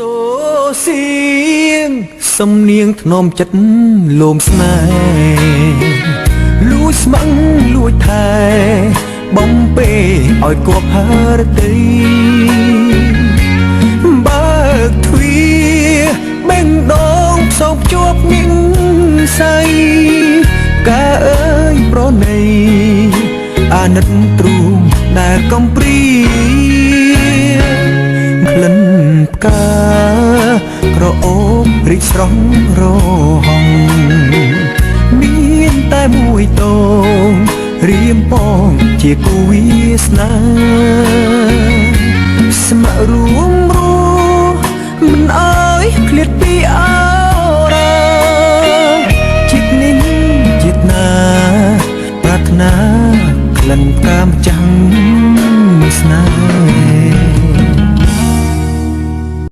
សូសៀងសំនៀងធ្នមចិត្តលោមស្នេហ៍លួចស្មឹងលួចថែបំពេឲ្យគប់ហើរតីបើកទ្វារបេងដងផ្សោកជាប់ញឹងសៃកាអើយប្រណីអាណិតទ្រូងដែលកំព្រីក្លិនផ្កាក្រអូបរីកស្រស់រហងមានតែមួយតងរៀមបងជាគូវាសនាស្ម័គ្ររួម